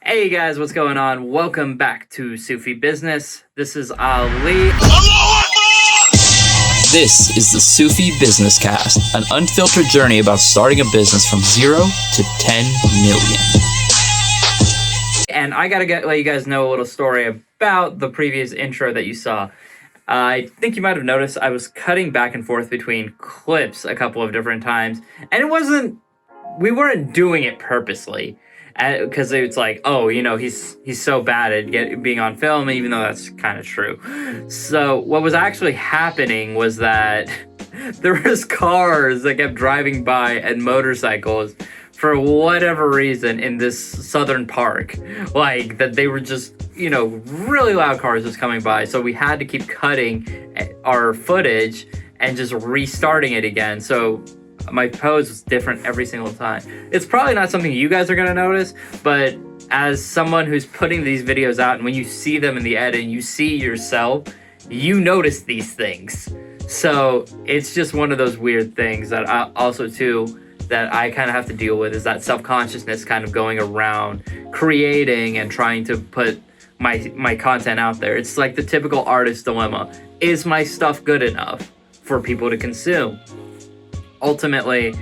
Hey guys, what's going on? Welcome back to Sufi Business. This is Ali. This is the Sufi Business Cast, an unfiltered journey about starting a business from 0 to 10 million. And I gotta let you guys know a little story about the previous intro that you saw. I think you might have noticed I was cutting back and forth between clips a couple of different times, and we weren't doing it purposely. Because it's like, oh, he's so bad at being on film, even though that's kind of true. So what was actually happening was that there was cars that kept driving by and motorcycles for whatever reason in this southern park. Like, that they were just, really loud cars just coming by. So we had to keep cutting our footage and just restarting it again. So my pose was different every single time. It's probably not something you guys are going to notice, but as someone who's putting these videos out, and when you see them in the edit and you see yourself, you notice these things. So it's just one of those weird things that I kind of have to deal with, is that self-consciousness kind of going around creating and trying to put my content out there. It's like the typical artist dilemma. Is my stuff good enough for people to consume? Ultimately,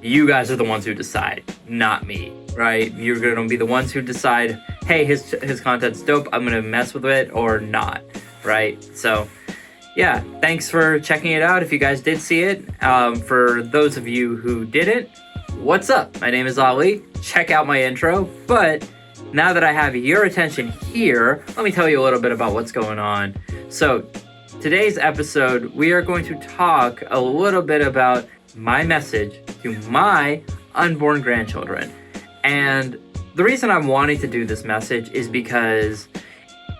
you guys are the ones who decide, not me, right? You're going to be the ones who decide, hey, his content's dope, I'm going to mess with it or not, right? So, yeah, thanks for checking it out if you guys did see it. For those of you who didn't, what's up? My name is Ali. Check out my intro. But now that I have your attention here, let me tell you a little bit about what's going on. So, today's episode, we are going to talk a little bit about my message to my unborn grandchildren. And the reason I'm wanting to do this message is because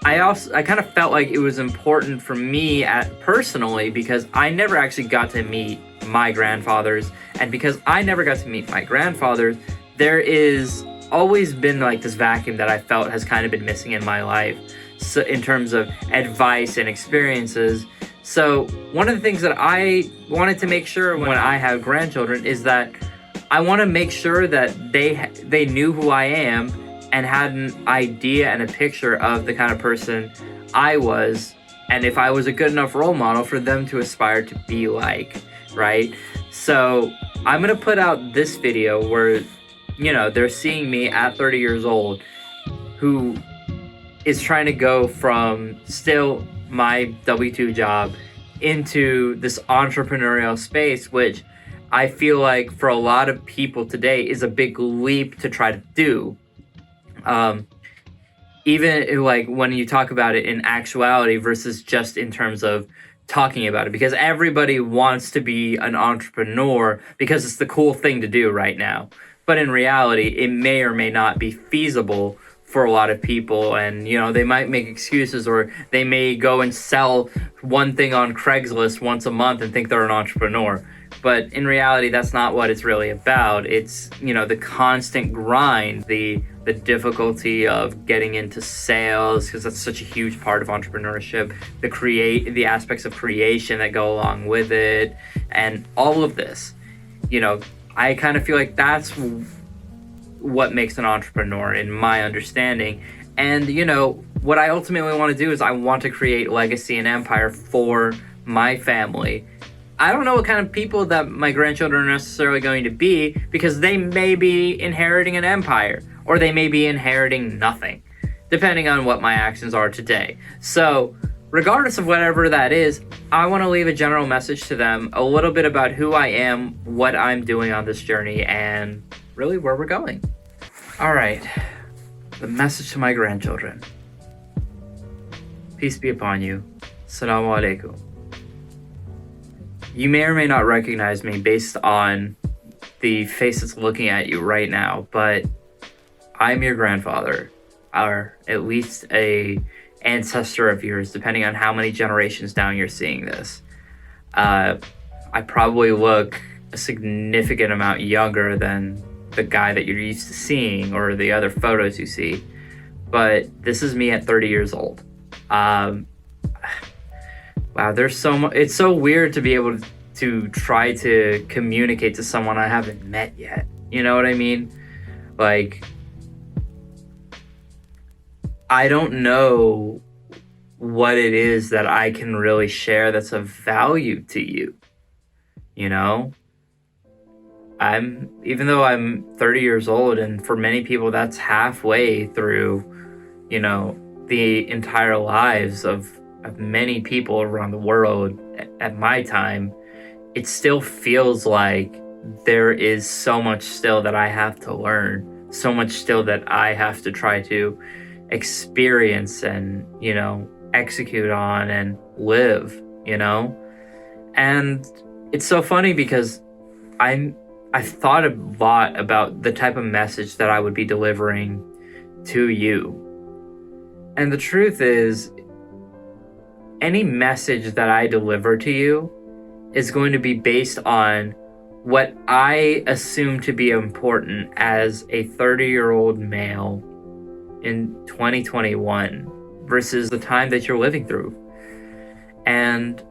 I kind of felt like it was important for me personally, because I never actually got to meet my grandfathers. And because I never got to meet my grandfathers, there is always been like this vacuum that I felt has kind of been missing in my life. So in terms of advice and experiences. So one of the things that I wanted to make sure when I have grandchildren is that I want to make sure that they knew who I am and had an idea and a picture of the kind of person I was, and if I was a good enough role model for them to aspire to be like, right? So I'm going to put out this video where, they're seeing me at 30 years old, who is trying to go from still my W-2 job into this entrepreneurial space, which I feel like for a lot of people today is a big leap to try to do. Even like when you talk about it in actuality versus just in terms of talking about it, because everybody wants to be an entrepreneur because it's the cool thing to do right now. But in reality, it may or may not be feasible for a lot of people, and they might make excuses, or they may go and sell one thing on Craigslist once a month and think they're an entrepreneur. But in reality, that's not what it's really about. It's the constant grind, the difficulty of getting into sales, because that's such a huge part of entrepreneurship, the aspects of creation that go along with it, and all of this. I kind of feel like that's what makes an entrepreneur in my understanding. And what I ultimately want to do is I want to create legacy and empire for my family. I don't know what kind of people that my grandchildren are necessarily going to be, because they may be inheriting an empire, or they may be inheriting nothing, depending on what my actions are today. So regardless of whatever that is, I want to leave a general message to them, a little bit about who I am, what I'm doing on this journey, and really where we're going. All right, the message to my grandchildren. Peace be upon you. Assalamu alaikum. You may or may not recognize me based on the face that's looking at you right now, but I'm your grandfather, or at least a ancestor of yours, depending on how many generations down you're seeing this. I probably look a significant amount younger than the guy that you're used to seeing or the other photos you see, but this is me at 30 years old. Wow, there's so much. It's so weird to be able to try to communicate to someone I haven't met yet. You know what I mean? Like, I don't know what it is that I can really share that's of value to you. You know, even though I'm 30 years old, and for many people that's halfway through, the entire lives of many people around the world at my time, it still feels like there is so much still that I have to learn, so much still that I have to try to experience and, execute on and live, And it's so funny because I've thought a lot about the type of message that I would be delivering to you. And the truth is, any message that I deliver to you is going to be based on what I assume to be important as a 30-year-old male in 2021 versus the time that you're living through. And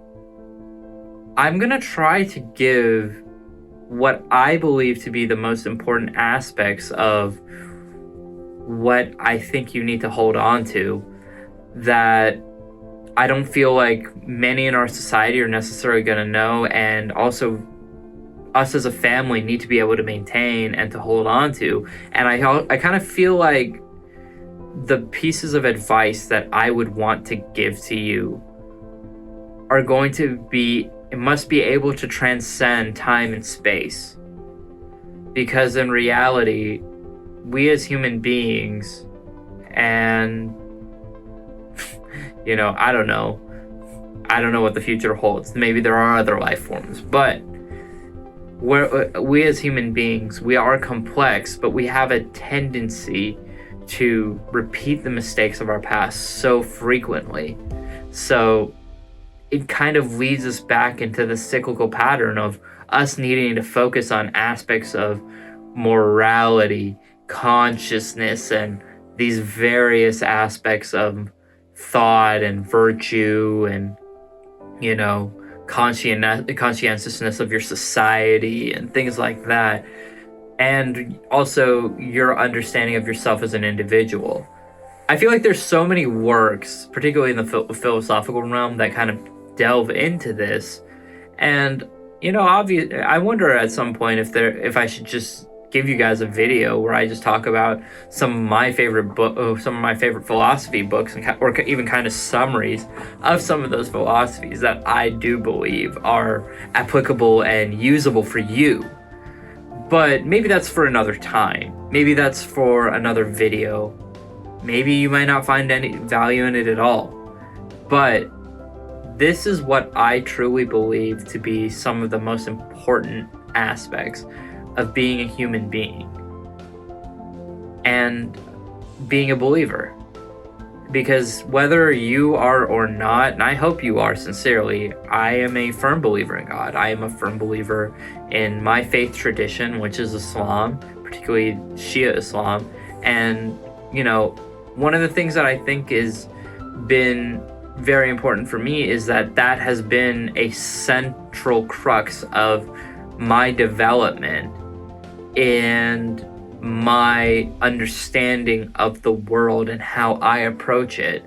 I'm going to try to give what I believe to be the most important aspects of what I think you need to hold on to, that I don't feel like many in our society are necessarily going to know, and also us as a family need to be able to maintain and to hold on to. And I kind of feel like the pieces of advice that I would want to give to you are going to be, it must be able to transcend time and space. Because in reality, we as human beings, and I don't know what the future holds. Maybe there are other life forms, but we as human beings, we are complex, but we have a tendency to repeat the mistakes of our past so frequently. So it kind of leads us back into the cyclical pattern of us needing to focus on aspects of morality, consciousness, and these various aspects of thought and virtue and, conscientiousness of your society and things like that. And also your understanding of yourself as an individual. I feel like there's so many works, particularly in the philosophical realm, that kind of delve into this. And, I wonder at some point if I should just give you guys a video where I just talk about some of my favorite philosophy books, or even kind of summaries of some of those philosophies that I do believe are applicable and usable for you. But maybe that's for another time. Maybe that's for another video. Maybe you might not find any value in it at all. But this is what I truly believe to be some of the most important aspects of being a human being and being a believer. Because whether you are or not, and I hope you are sincerely, I am a firm believer in God. I am a firm believer in my faith tradition, which is Islam, particularly Shia Islam. And, one of the things that I think has been very important for me is that has been a central crux of my development and my understanding of the world and how I approach it.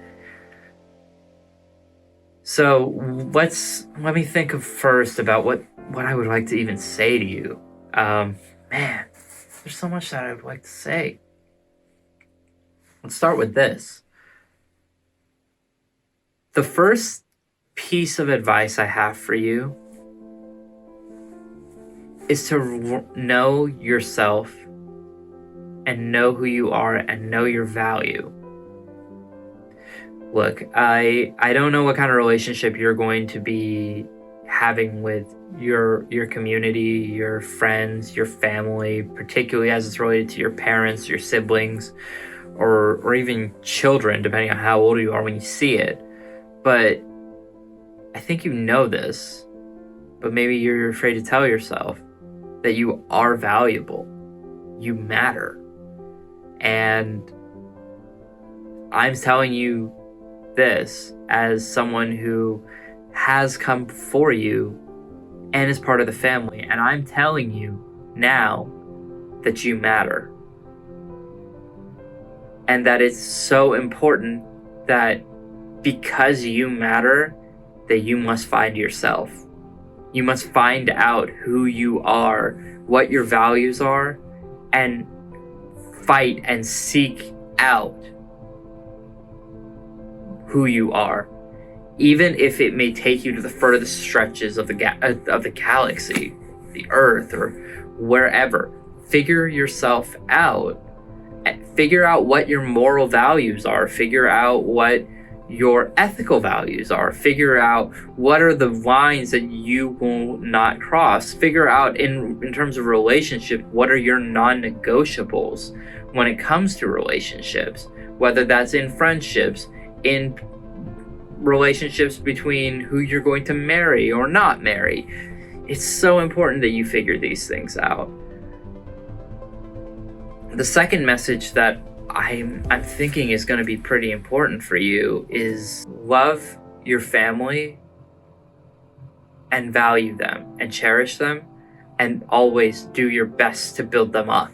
So let me think of first about what I would like to even say to you. Man, there's so much that I would like to say. Let's start with this. The first piece of advice I have for you is to know yourself and know who you are and know your value. Look, I don't know what kind of relationship you're going to be having with your community, your friends, your family, particularly as it's related to your parents, your siblings, or even children, depending on how old you are when you see it. But I think you know this, but maybe you're afraid to tell yourself that you are valuable. You matter. And I'm telling you this as someone who has come before you and is part of the family. And I'm telling you now that you matter. and that it's so important that because you matter, that you must find yourself. You must find out who you are, what your values are, and fight and seek out who you are, even if it may take you to the furthest stretches of the galaxy, the Earth, or wherever. Figure yourself out. Figure out what your moral values are. Figure out what your ethical values are. Figure out what are the lines that you will not cross. Figure out in terms of relationship, what are your non-negotiables when it comes to relationships, whether that's in friendships, in relationships between who you're going to marry or not marry. It's so important that you figure these things out. The second message that I'm thinking is going to be pretty important for you is love your family and value them and cherish them, and always do your best to build them up.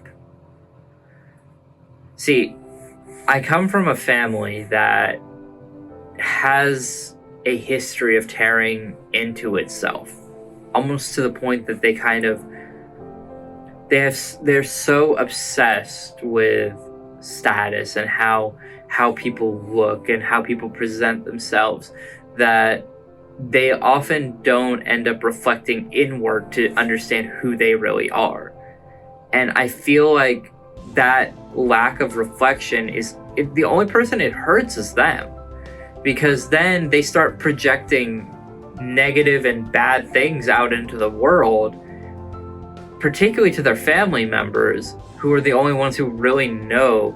See, I come from a family that has a history of tearing into itself, almost to the point that they're so obsessed with status and how people look and how people present themselves that they often don't end up reflecting inward to understand who they really are. And I feel like that lack of reflection is the only person it hurts is them, because then they start projecting negative and bad things out into the world, particularly to their family members, who are the only ones who really know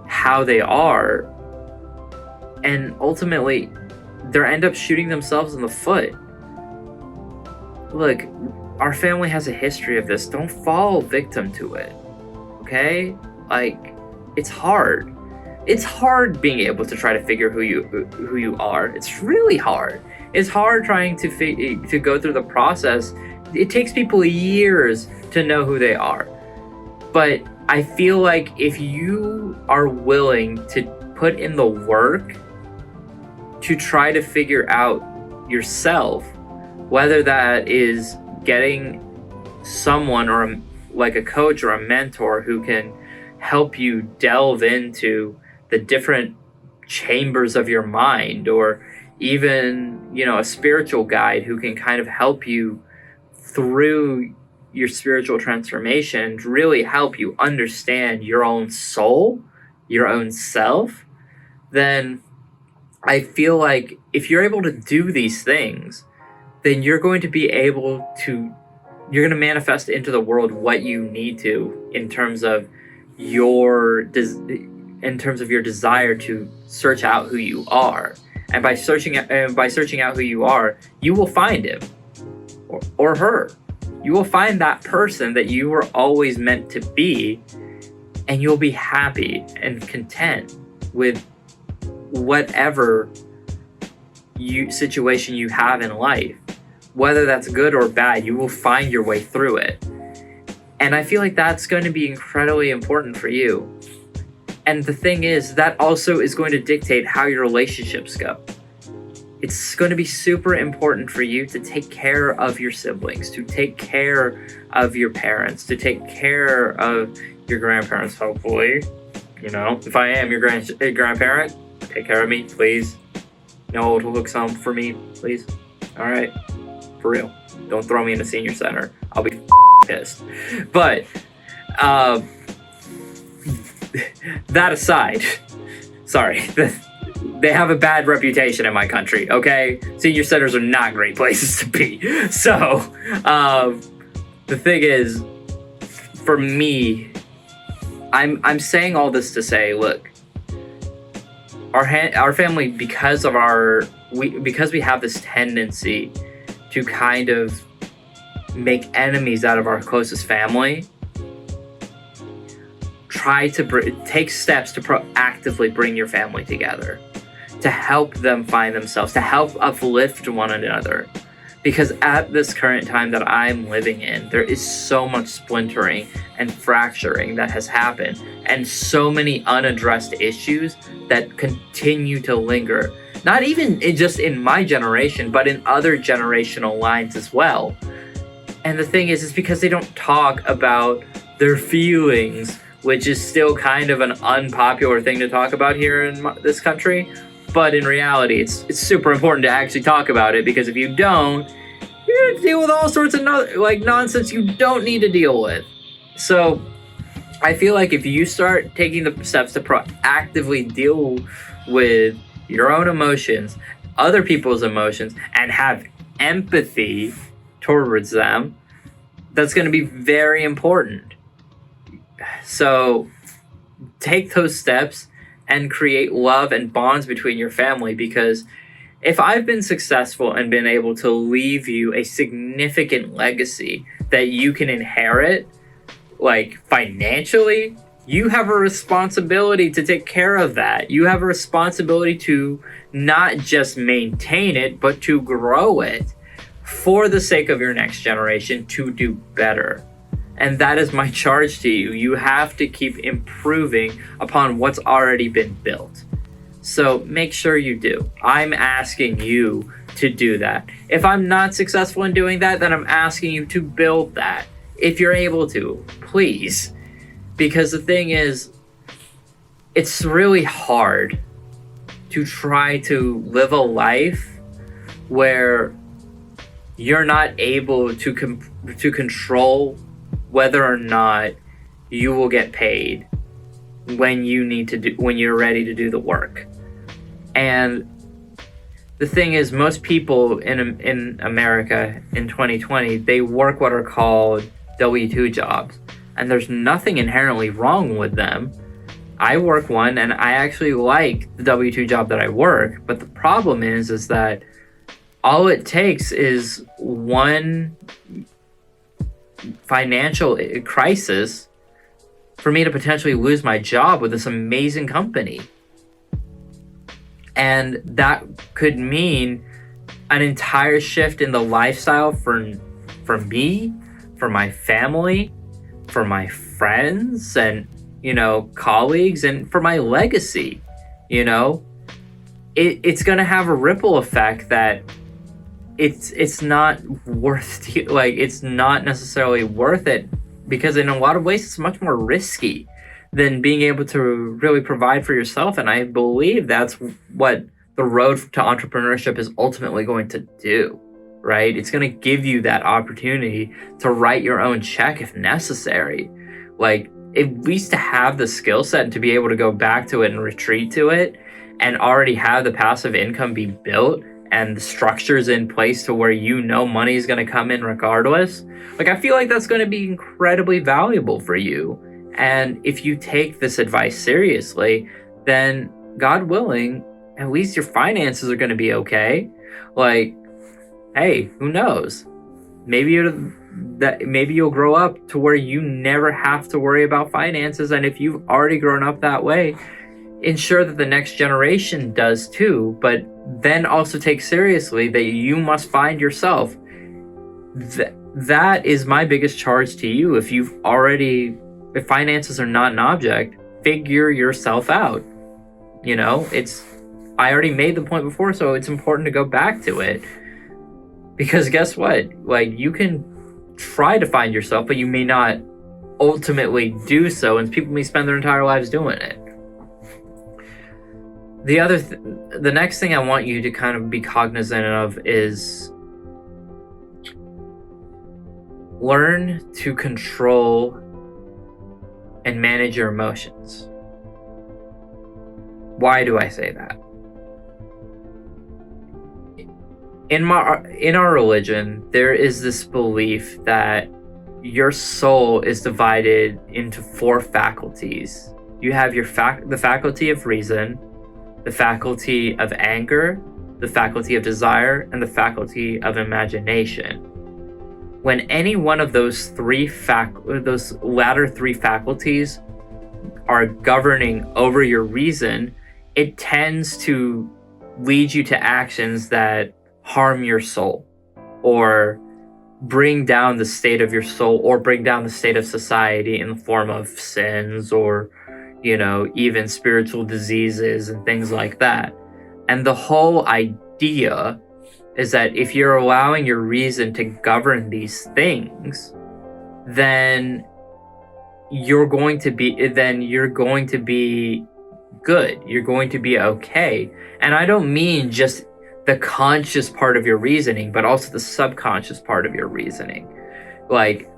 how they are. And ultimately, they end up shooting themselves in the foot. Look, our family has a history of this. Don't fall victim to it, okay? Like, it's hard. It's hard being able to try to figure who you are. It's really hard. It's hard trying to go through the process. It takes people years to know who they are. But I feel like if you are willing to put in the work to try to figure out yourself, whether that is getting someone or like a coach or a mentor who can help you delve into the different chambers of your mind, or even, a spiritual guide who can kind of help you through your spiritual transformation, to really help you understand your own soul, your own self, then I feel like if you're able to do these things, then you're going to manifest into the world what you need to in terms of your desire to search out who you are. And by searching out who you are, you will find him or her. You will find that person that you were always meant to be, and you'll be happy and content with whatever situation you have in life. Whether that's good or bad, you will find your way through it. And I feel like that's going to be incredibly important for you. And the thing is, that also is going to dictate how your relationships go. It's going to be super important for you to take care of your siblings, to take care of your parents, to take care of your grandparents, hopefully. If I am your grandparent, take care of me, please. To look some for me, please. All right? For real. Don't throw me in a senior center. I'll be pissed. But, that aside, sorry, they have a bad reputation in my country, okay? Senior centers are not great places to be. So, the thing is, for me, I'm saying all this to say, look, our family, because we have this tendency to kind of make enemies out of our closest family, try to take steps to proactively bring your family together, to help them find themselves, to help uplift one another, Because at this current time that I'm living in, there is so much splintering and fracturing that has happened, and so many unaddressed issues that continue to linger. Not even just in my generation, but in other generational lines as well. And the thing is, it's because they don't talk about their feelings, which is still kind of an unpopular thing to talk about here in this country. But in reality, it's super important to actually talk about it, because if you don't, you're going to deal with all sorts of nonsense you don't need to deal with. So I feel like if you start taking the steps to proactively deal with your own emotions, other people's emotions, and have empathy towards them, that's going to be very important. So take those steps and create love and bonds between your family, because if I've been successful and been able to leave you a significant legacy that you can inherit, like financially, you have a responsibility to take care of that. You have a responsibility to not just maintain it, but to grow it for the sake of your next generation to do better. And that is my charge to you. You have to keep improving upon what's already been built. So make sure you do. I'm asking you to do that. If I'm not successful in doing that, then I'm asking you to build that. If you're able to, please. Because the thing is, it's really hard to try to live a life where you're not able to control whether or not you will get paid when you're ready to do the work. And the thing is, most people in America in 2020, they work what are called W-2 jobs, and there's nothing inherently wrong with them. I work one, and I actually like the W-2 job that I work, but the problem is that all it takes is one financial crisis for me to potentially lose my job with this amazing company. And that could mean an entire shift in the lifestyle for me, for my family, for my friends, and, colleagues, and for my legacy. It's going to have a ripple effect that it's not worth it's not necessarily worth it, because in a lot of ways it's much more risky than being able to really provide for yourself. And I believe that's what the road to entrepreneurship is ultimately going to do, right? It's going to give you that opportunity to write your own check if necessary. At least to have the skill set and to be able to go back to it and retreat to it, and already have the passive income be built and the structures in place to where money is going to come in regardless. I feel like that's going to be incredibly valuable for you. And if you take this advice seriously, then God willing, at least your finances are going to be okay. Hey, who knows? Maybe you'll grow up to where you never have to worry about finances. And if you've already grown up that way, ensure that the next generation does too, but then also take seriously that you must find yourself. That is my biggest charge to you. If finances are not an object, figure yourself out. I already made the point before, so it's important to go back to it. Because guess what? You can try to find yourself, but you may not ultimately do so, and people may spend their entire lives doing it. The next thing I want you to kind of be cognizant of is learn to control and manage your emotions. Why do I say that? In our religion, there is this belief that your soul is divided into 4 faculties. You have the faculty of reason, the faculty of anger, the faculty of desire, and the faculty of imagination. When any one of those those latter 3 faculties are governing over your reason, it tends to lead you to actions that harm your soul. or bring down the state of your soul, or bring down the state of society in the form of sins, or even spiritual diseases and things like that. And the whole idea is that if you're allowing your reason to govern these things, then you're going to be good. You're going to be okay. And I don't mean just the conscious part of your reasoning, but also the subconscious part of your reasoning. Like,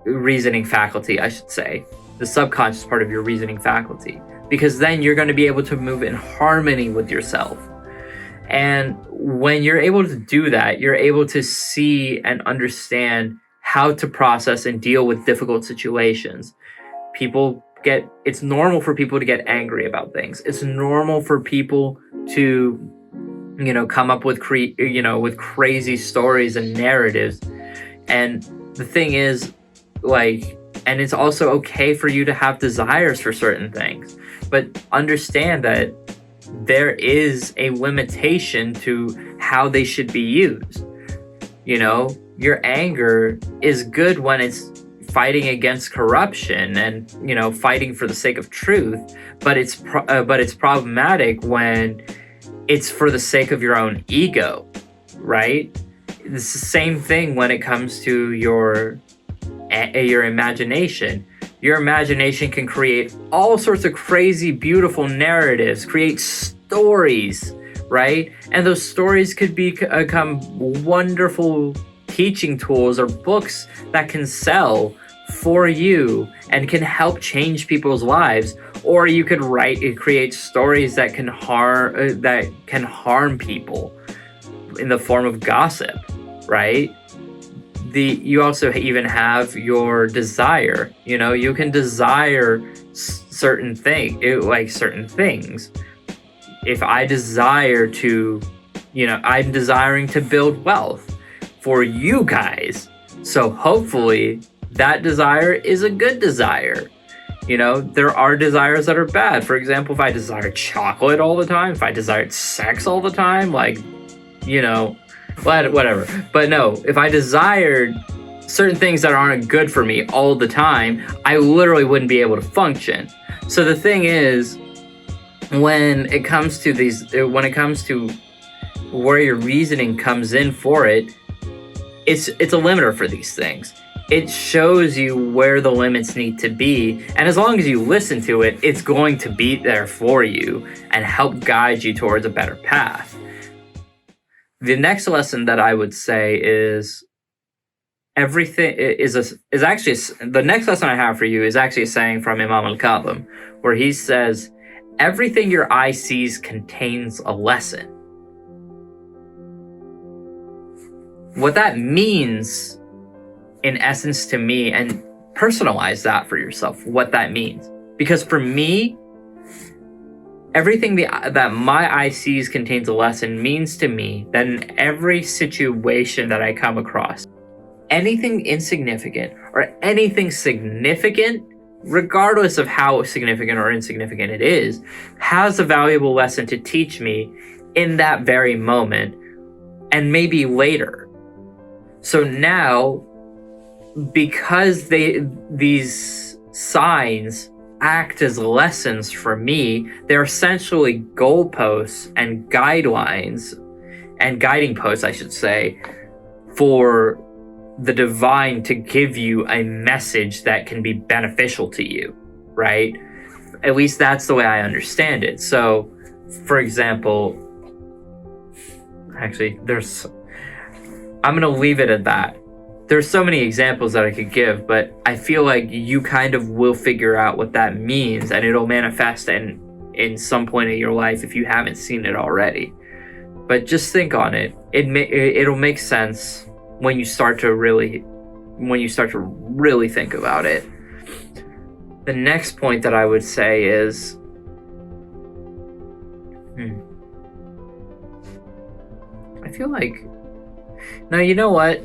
reasoning faculty, I should say. The subconscious part of your reasoning faculty. Because then you're going to be able to move in harmony with yourself. And when you're able to do that, you're able to see and understand how to process and deal with difficult situations. It's normal for people to get angry about things. It's normal for people to, come up with with crazy stories and narratives. And the thing is, and it's also okay for you to have desires for certain things, but understand that there is a limitation to how they should be used. Your anger is good when it's fighting against corruption and fighting for the sake of truth, but it's problematic when it's for the sake of your own ego, right? It's the same thing when it comes to your imagination. Your imagination can create all sorts of crazy, beautiful narratives, create stories, right? And those stories could become wonderful teaching tools or books that can sell for you and can help change people's lives. Or you could create stories that can harm people in the form of gossip, right? You also even have your desire. You can desire certain things. If I desire to, I'm desiring to build wealth for you guys. So hopefully that desire is a good desire. There are desires that are bad. For example, if I desire chocolate all the time, if I desired sex all the time, whatever. But no, if I desired certain things that aren't good for me all the time, I literally wouldn't be able to function. So the thing is, when it comes to where your reasoning comes in for it, it's a limiter for these things. It shows you where the limits need to be, and as long as you listen to it, it's going to be there for you and help guide you towards a better path. The next lesson that I would say is the next lesson I have for you is actually a saying from Imam al-Kadhim, where he says, everything your eye sees contains a lesson. What that means, in essence to me, and personalize that for yourself, what that means. Because for me, everything that my eye sees contains a lesson means to me that in every situation that I come across, anything insignificant or anything significant, regardless of how significant or insignificant it is, has a valuable lesson to teach me in that very moment and maybe later. So now, because these signs act as lessons for me, they're essentially goalposts and guidelines and guiding posts, I should say, for the divine to give you a message that can be beneficial to you, right? At least that's the way I understand it. So, for example, actually, I'm going to leave it at that. There's so many examples that I could give, but I feel like you kind of will figure out what that means, and it'll manifest in some point in your life if you haven't seen it already. But just think on it. It'll make sense when you start to really think about it. The next point that I would say is, I feel like, now you know what?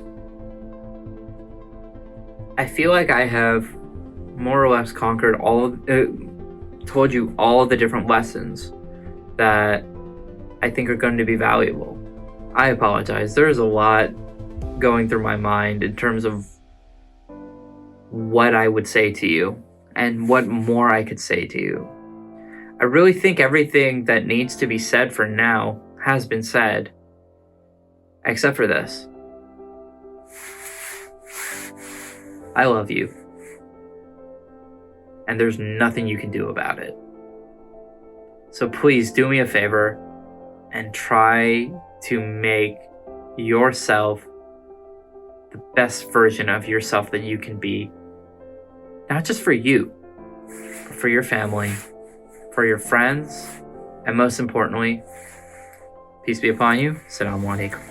I feel like I have more or less told you all of the different lessons that I think are going to be valuable. I apologize. There's a lot going through my mind in terms of what I would say to you and what more I could say to you. I really think everything that needs to be said for now has been said, except for this. I love you. And there's nothing you can do about it. So please do me a favor and try to make yourself the best version of yourself that you can be. Not just for you, but for your family, for your friends, and most importantly, peace be upon you. Assalamu alaikum.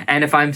And if I'm